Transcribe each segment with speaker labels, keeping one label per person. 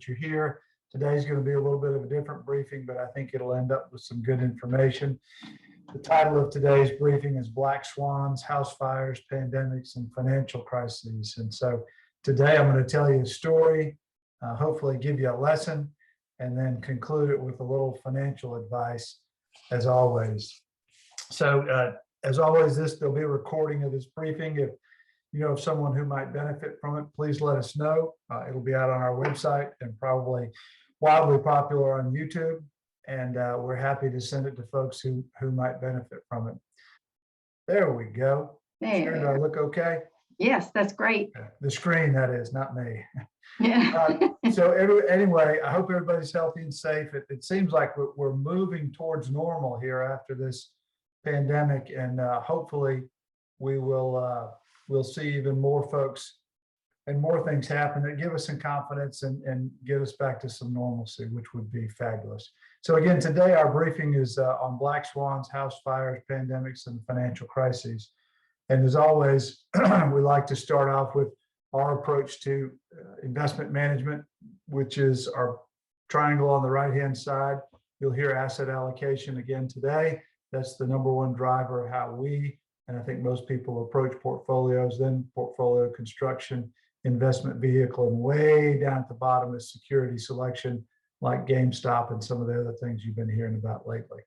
Speaker 1: that you're here. Today's going to be a little bit of a different briefing, but I think it'll end up with some good information. The title of today's briefing is Black Swans, House Fires, Pandemics, and Financial Crises. And so today I'm going to tell you a story, hopefully give you a lesson, and then conclude it with a little financial advice, as always. So as always, there'll be a recording of this briefing. If you know of someone who might benefit from it, please let us know. It'll be out on our website and probably wildly popular on YouTube. And we're happy to send it to folks who might benefit from it. There we go.
Speaker 2: There.
Speaker 1: Do I look okay?
Speaker 2: Yes, that's great.
Speaker 1: The screen, that is, not me.
Speaker 2: Yeah.
Speaker 1: Anyway, I hope everybody's healthy and safe. It seems like we're moving towards normal here after this pandemic, and hopefully we'll see even more folks and more things happen that give us some confidence and get us back to some normalcy, which would be fabulous. So again, today our briefing is on Black Swans, House Fires, Pandemics, and Financial Crises. And as always, we like to start off with our approach to investment management, which is our triangle on the right-hand side. You'll hear asset allocation again today. That's the number one driver of how we, and I think most people, approach portfolios, then portfolio construction, investment vehicle, and way down at the bottom is security selection, like GameStop and some of the other things you've been hearing about lately.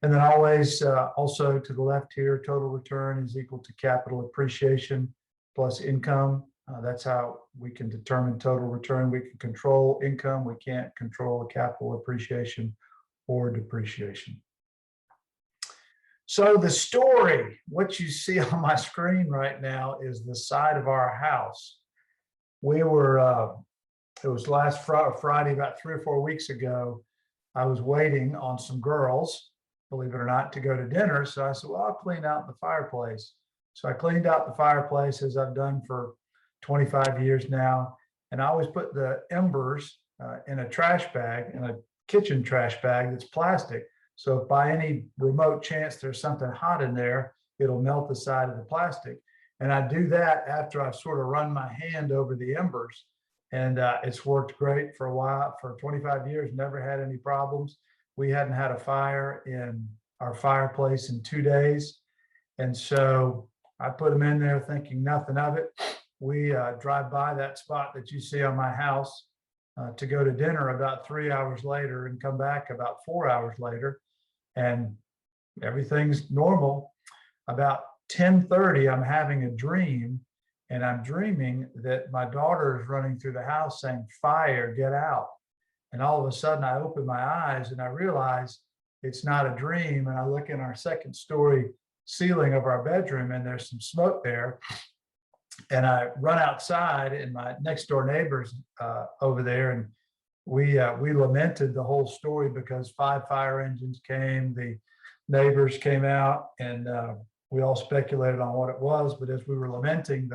Speaker 1: And then always, also to the left here, total return is equal to capital appreciation plus income. That's how we can determine total return. We can control income. We can't control capital appreciation or depreciation. So the story, what you see on my screen right now, is the side of our house. We were, it was last Friday, about 3 or 4 weeks ago, I was waiting on some girls, believe it or not, to go to dinner. So I said, well, I'll clean out the fireplace. So I cleaned out the fireplace, as I've done for 25 years now. And I always put the embers in a trash bag, in a kitchen trash bag that's plastic. So if by any remote chance there's something hot in there, it'll melt the side of the plastic. And I do that after I've sort of run my hand over the embers. And it's worked great for a while. For 25 years, never had any problems. We hadn't had a fire in our fireplace in 2 days. And so I put them in there thinking nothing of it. We drive by that spot that you see on my house to go to dinner about 3 hours later and come back about 4 hours later. And everything's normal. About 10:30, I'm having a dream, and I'm dreaming that my daughter is running through the house saying, "Fire, get out." And all of a sudden I open my eyes and I realize it's not a dream. And I look in our second story ceiling of our bedroom and there's some smoke there. And I run outside, and my next door neighbors over there, and we lamented the whole story because 5 fire engines came, the neighbors came out, and we all speculated on what it was. But as we were lamenting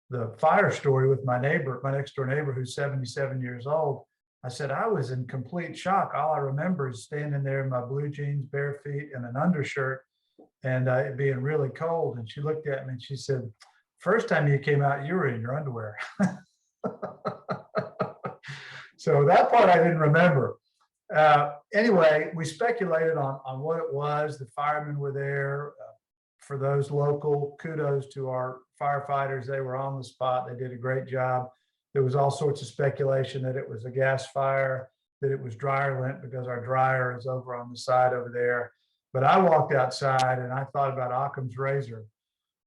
Speaker 1: the fire story with my neighbor, my next door neighbor, who's 77 years old, I said, I was in complete shock. All I remember is standing there in my blue jeans, bare feet, and an undershirt, and it being really cold. And she looked at me and she said, "First time you came out, you were in your underwear." So that part I didn't remember. Anyway, we speculated on what it was. The firemen were there. For those local, kudos to our firefighters. They were on the spot. They did a great job. There was all sorts of speculation that it was a gas fire, that it was dryer lint because our dryer is over on the side over there. But I walked outside and I thought about Occam's razor,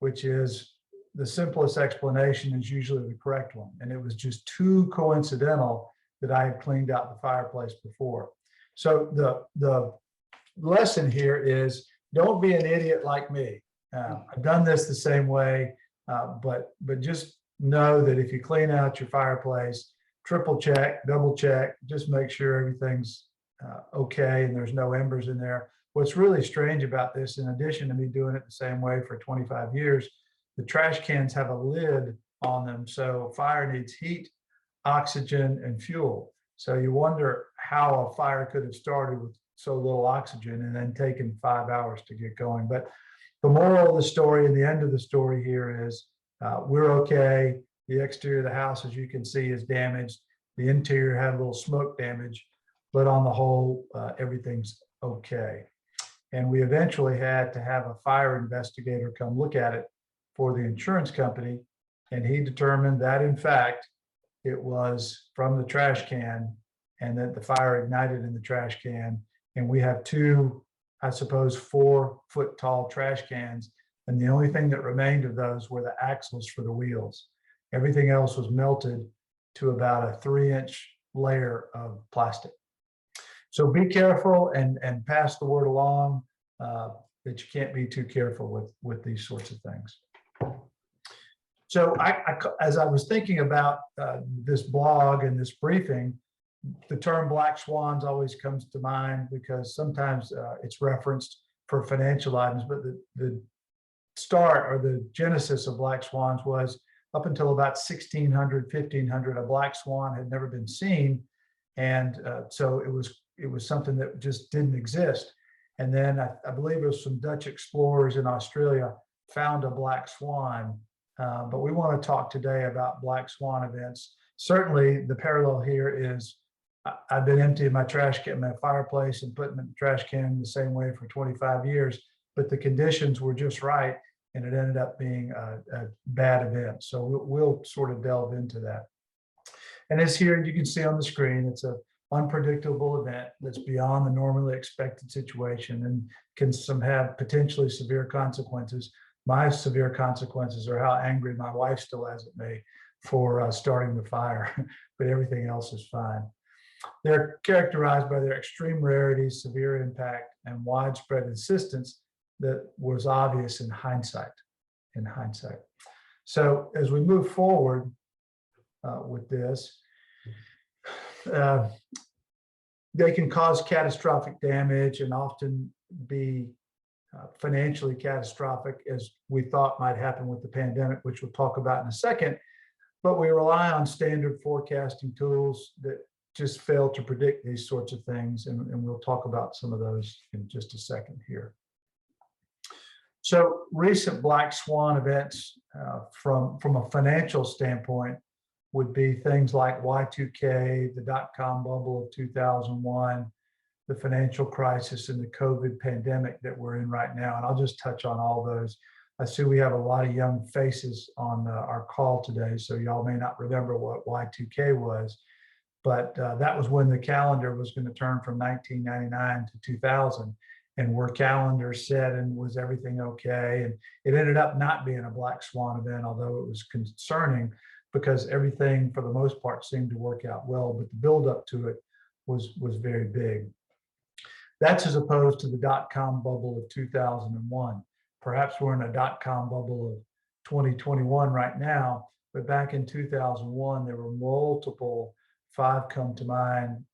Speaker 1: which is the simplest explanation is usually the correct one. And it was just too coincidental that I had cleaned out the fireplace before. So the lesson here is, don't be an idiot like me. I've done this the same way, but just know that if you clean out your fireplace, triple check, double check, just make sure everything's okay and there's no embers in there. What's really strange about this, in addition to me doing it the same way for 25 years, the trash cans have a lid on them. So fire needs heat, oxygen, and fuel. So you wonder how a fire could have started with so little oxygen and then taken 5 hours to get going. But the moral of the story and the end of the story here is we're okay. The exterior of the house, as you can see, is damaged. The interior had a little smoke damage, but on the whole, everything's okay. And we eventually had to have a fire investigator come look at it for the insurance company. And he determined that, in fact, it was from the trash can, and that the fire ignited in the trash can. And we have two, I suppose, 4-foot tall trash cans. And the only thing that remained of those were the axles for the wheels. Everything else was melted to about a 3-inch layer of plastic. So be careful and pass the word along that you can't be too careful with these sorts of things. So as I was thinking about this blog and this briefing, the term black swans always comes to mind because sometimes it's referenced for financial items, but the start or the genesis of black swans was up until about 1600, 1500, a black swan had never been seen. And so it was something that just didn't exist. And then I believe it was some Dutch explorers in Australia found a black swan. But we want to talk today about black swan events. Certainly the parallel here is I've been emptying my trash can, my fireplace, and putting it in the trash can the same way for 25 years, but the conditions were just right, and it ended up being a bad event. So we'll sort of delve into that. And as here you can see on the screen, it's an unpredictable event that's beyond the normally expected situation and can have potentially severe consequences. My severe consequences are how angry my wife still has at me for starting the fire, but everything else is fine. They're characterized by their extreme rarity, severe impact, and widespread insistence that was obvious in hindsight. So as we move forward with this, they can cause catastrophic damage and often be financially catastrophic, as we thought might happen with the pandemic, which we'll talk about in a second. But we rely on standard forecasting tools that just fail to predict these sorts of things. And we'll talk about some of those in just a second here. So recent black swan events from a financial standpoint would be things like Y2K, the dot-com bubble of 2001, the financial crisis, and the COVID pandemic that we're in right now. And I'll just touch on all those. I see we have a lot of young faces on our call today, so y'all may not remember what Y2K was, but that was when the calendar was going to turn from 1999 to 2000, and were calendars set and was everything okay? And it ended up not being a black swan event, although it was concerning because everything for the most part seemed to work out well, but the buildup to it was very big. That's as opposed to the dot-com bubble of 2001. Perhaps we're in a dot-com bubble of 2021 right now, but back in 2001, there were multiple, 5 come to mind,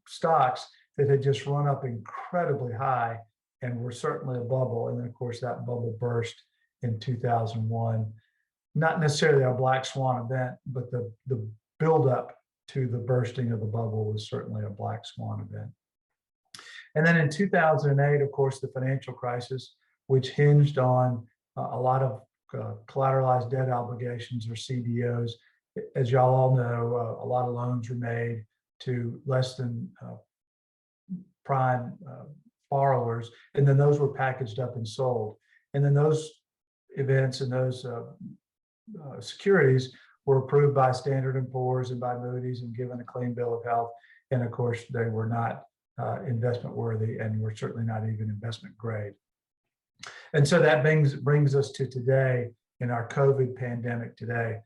Speaker 1: stocks that had just run up incredibly high and were certainly a bubble. And then of course that bubble burst in 2001. Not necessarily a black swan event, but the buildup to the bursting of the bubble was certainly a black swan event. And then in 2008, of course, the financial crisis, which hinged on a lot of collateralized debt obligations or CDOs. As y'all all know, a lot of loans were made to less than prime borrowers, and then those were packaged up and sold. And then those events and those securities were approved by Standard & Poor's and by Moody's and given a clean bill of health. And of course, they were not investment worthy and were certainly not even investment grade. And so that brings us to today in our COVID pandemic today.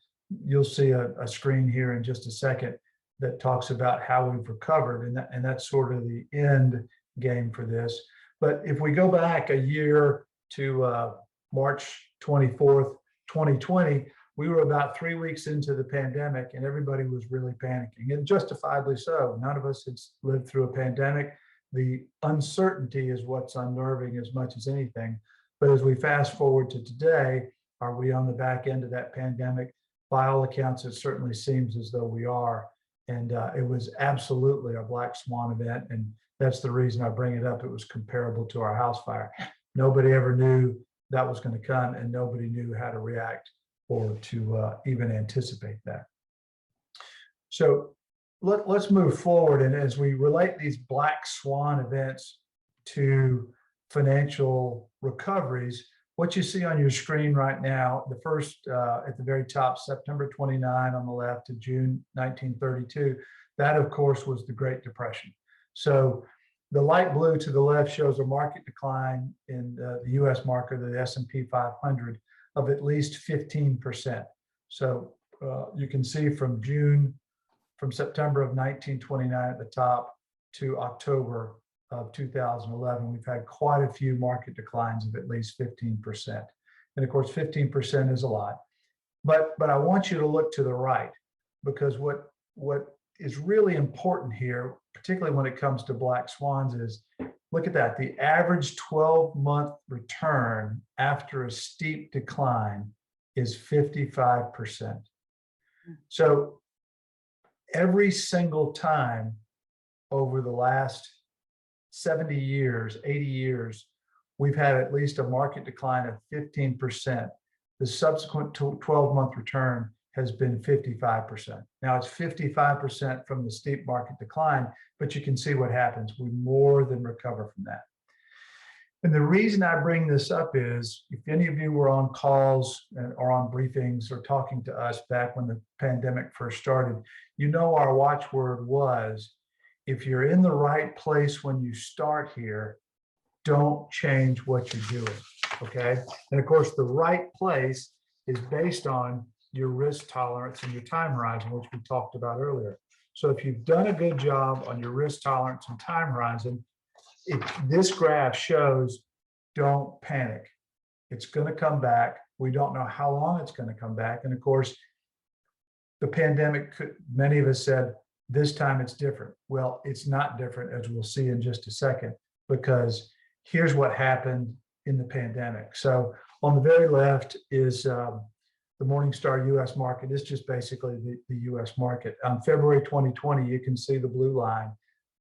Speaker 1: You'll see a screen here in just a second that talks about how we've recovered, and that's sort of the end game for this. But if we go back a year to March 24th, 2020, we were about 3 weeks into the pandemic and everybody was really panicking, and justifiably so. None of us had lived through a pandemic. The uncertainty is what's unnerving as much as anything. But as we fast forward to today, are we on the back end of that pandemic? By all accounts, it certainly seems as though we are. And it was absolutely a black swan event. And that's the reason I bring it up. It was comparable to our house fire. Nobody ever knew that was going to come, and nobody knew how to react or to even anticipate that. So let's move forward. And as we relate these black swan events to financial recoveries, what you see on your screen right now, the first at the very top, September 29 on the left to June 1932, that of course was the Great Depression. So the light blue to the left shows a market decline in the US market, the S&P 500, of at least 15%. So you can see from September of 1929 at the top to October of 2011, we've had quite a few market declines of at least 15%. And of course, 15% is a lot. But I want you to look to the right, because what is really important here, particularly when it comes to black swans, is look at that. The average 12-month return after a steep decline is 55%. So every single time over the last 70 years, 80 years, we've had at least a market decline of 15%. The subsequent 12-month return has been 55%. Now it's 55% from the steep market decline, but you can see what happens. We more than recover from that. And the reason I bring this up is, if any of you were on calls or on briefings or talking to us back when the pandemic first started, you know our watchword was, if you're in the right place when you start here, don't change what you're doing, okay? And of course, the right place is based on your risk tolerance and your time horizon, which we talked about earlier. So if you've done a good job on your risk tolerance and time horizon, this graph shows don't panic. It's going to come back. We don't know how long it's going to come back. And of course, the pandemic, many of us said, this time it's different. Well, it's not different, as we'll see in just a second, because here's what happened in the pandemic. So on the very left is the Morningstar US market. It's just basically the US market. On February 2020, you can see the blue line,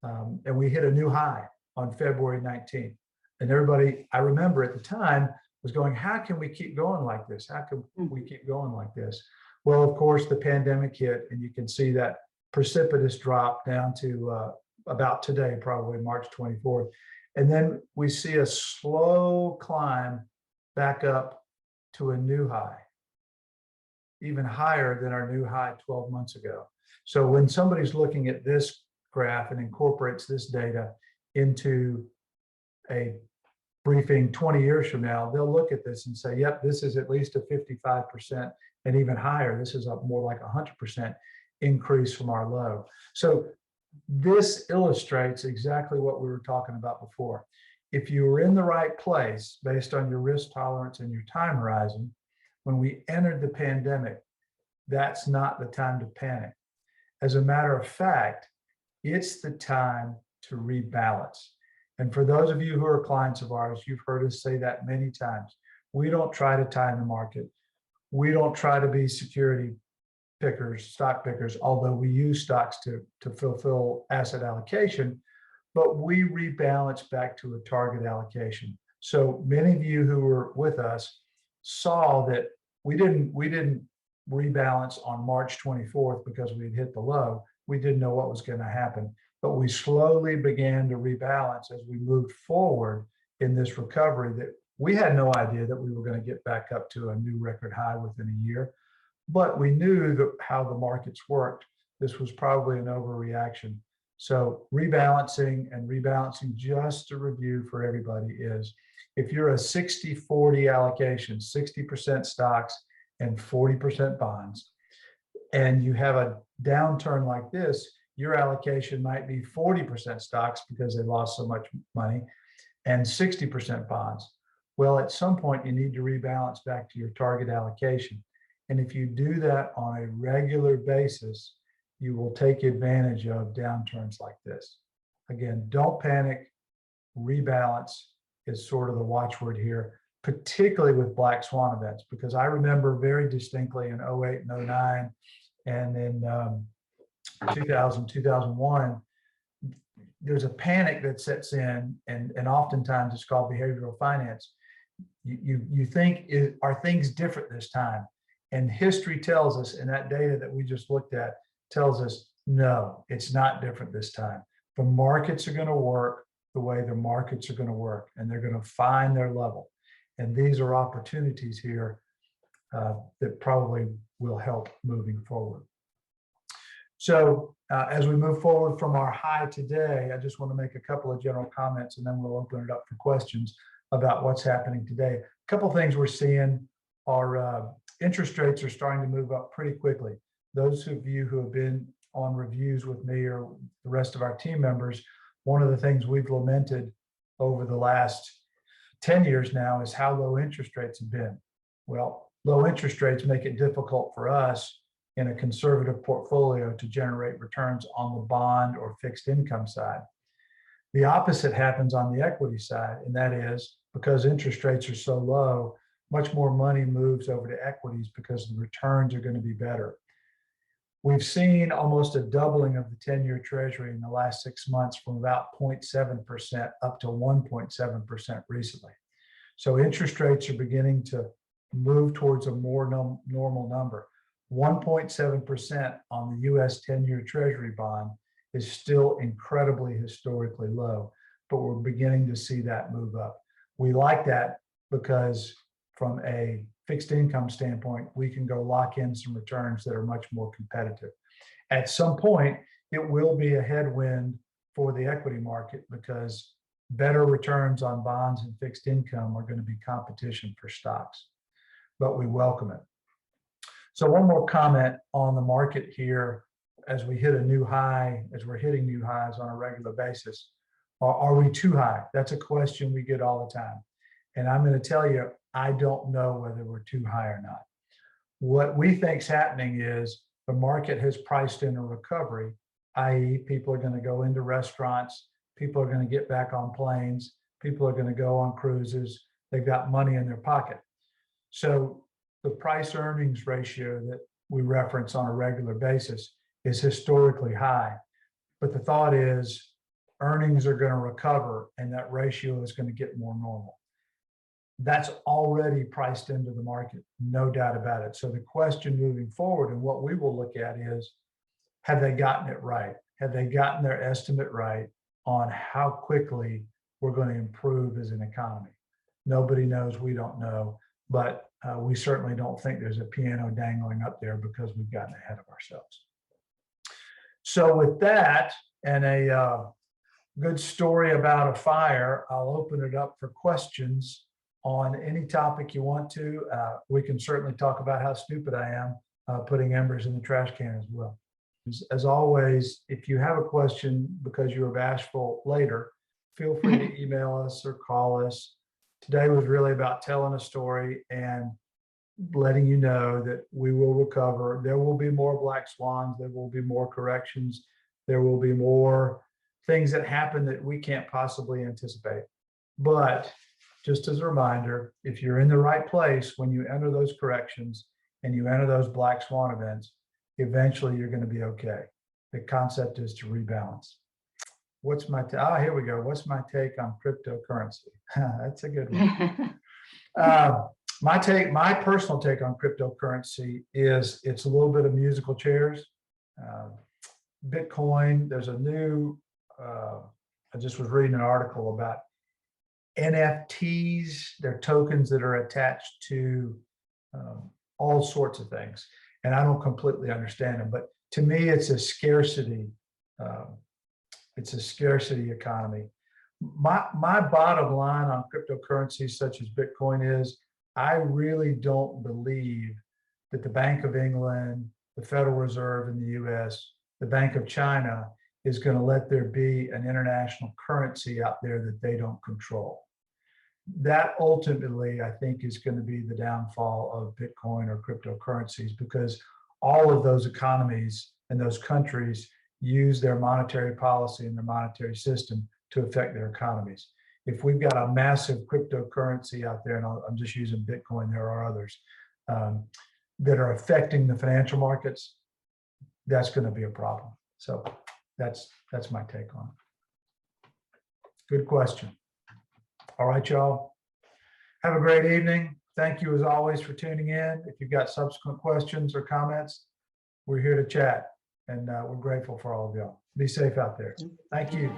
Speaker 1: and we hit a new high on February 19th. And everybody, I remember at the time, was going, how can we keep going like this? How can we keep going like this? Well, of course, the pandemic hit, and you can see that precipitous drop down to about today, probably March 24th. And then we see a slow climb back up to a new high, even higher than our new high 12 months ago. So when somebody's looking at this graph and incorporates this data into a briefing 20 years from now, they'll look at this and say, yep, this is at least a 55% and even higher. This is a more like 100% increase from our low. So this illustrates exactly what we were talking about before. If you were in the right place based on your risk tolerance and your time horizon, when we entered the pandemic, that's not the time to panic. As a matter of fact, it's the time to rebalance. And for those of you who are clients of ours, you've heard us say that many times. We don't try to time the market. We don't try to be security pickers, stock pickers, although we use stocks to fulfill asset allocation, but we rebalance back to a target allocation. So many of you who were with us saw that we didn't rebalance on March 24th because we had hit the low. We didn't know what was going to happen, but we slowly began to rebalance as we moved forward in this recovery that we had no idea that we were going to get back up to a new record high within a year. But we knew that how the markets worked. This was probably an overreaction. So rebalancing, just to review for everybody, is if you're a 60-40 allocation, 60% stocks and 40% bonds, and you have a downturn like this, your allocation might be 40% stocks because they lost so much money and 60% bonds. Well, at some point you need to rebalance back to your target allocation. And if you do that on a regular basis, you will take advantage of downturns like this. Again, don't panic. Rebalance is sort of the watchword here, particularly with black swan events, because I remember very distinctly in 08 and 09 and in 2000, 2001, there's a panic that sets in, and oftentimes it's called behavioral finance. You think, are things different this time? And history tells us, and that data that we just looked at tells us, no, it's not different this time. The markets are going to work the way the markets are going to work, and they're going to find their level. And these are opportunities here that probably will help moving forward. So as we move forward from our high today, I just want to make a couple of general comments, and then we'll open it up for questions about what's happening today. A couple of things we're seeing are interest rates are starting to move up pretty quickly. Those of you who have been on reviews with me or the rest of our team members, one of the things we've lamented over the last 10 years now is how low interest rates have been. Well, low interest rates make it difficult for us in a conservative portfolio to generate returns on the bond or fixed income side. The opposite happens on the equity side, and that is because interest rates are so low, much more money moves over to equities because the returns are going to be better. We've seen almost a doubling of the 10-year treasury in the last 6 months from about 0.7% up to 1.7% recently. So interest rates are beginning to move towards a more normal number. 1.7% on the US 10-year treasury bond is still incredibly historically low, but we're beginning to see that move up. We like that because from a fixed income standpoint, we can go lock in some returns that are much more competitive. At some point, it will be a headwind for the equity market because better returns on bonds and fixed income are going to be competition for stocks, but we welcome it. So one more comment on the market here as we hit a new high, as we're hitting new highs on a regular basis. Are we too high? That's a question we get all the time. And I'm going to tell you, I don't know whether we're too high or not. What we think is happening is the market has priced in a recovery, i.e. people are going to go into restaurants, people are going to get back on planes, people are going to go on cruises, they've got money in their pocket. So the price earnings ratio that we reference on a regular basis is historically high. But the thought is earnings are going to recover and that ratio is going to get more normal. That's already priced into the market, no doubt about it. So the question moving forward and what we will look at is, have they gotten it right? Have they gotten their estimate right on how quickly we're going to improve as an economy? Nobody knows, we don't know, but we certainly don't think there's a piano dangling up there because we've gotten ahead of ourselves. So with that and a good story about a fire, I'll open it up for questions on any topic you want to. We can certainly talk about how stupid I am putting embers in the trash can as well. As always, if you have a question because you were bashful later, feel free to email us or call us. Today was really about telling a story and letting you know that we will recover. There will be more black swans. There will be more corrections. There will be more things that happen that we can't possibly anticipate. But just as a reminder, if you're in the right place when you enter those corrections and you enter those black swan events, eventually you're going to be okay. The concept is to rebalance. What's my here we go. What's my take on cryptocurrency? That's a good one. My personal take on cryptocurrency is it's a little bit of musical chairs. Bitcoin, there's a new, I just was reading an article about NFTs. They're tokens that are attached to all sorts of things. And I don't completely understand them, but to me, it's a scarcity. It's a scarcity economy. My bottom line on cryptocurrencies such as Bitcoin is, I really don't believe that the Bank of England, the Federal Reserve in the US, the Bank of China is going to let there be an international currency out there that they don't control. That ultimately, I think, is going to be the downfall of Bitcoin or cryptocurrencies, because all of those economies and those countries use their monetary policy and their monetary system to affect their economies. If we've got a massive cryptocurrency out there, and I'm just using Bitcoin, there are others that are affecting the financial markets, that's going to be a problem. So that's my take on it. Good question. All right, y'all. Have a great evening. thank you as always for tuning in. If you've got subsequent questions or comments, we're here to chat, and we're grateful for all of y'all. Be safe out there. Thank you.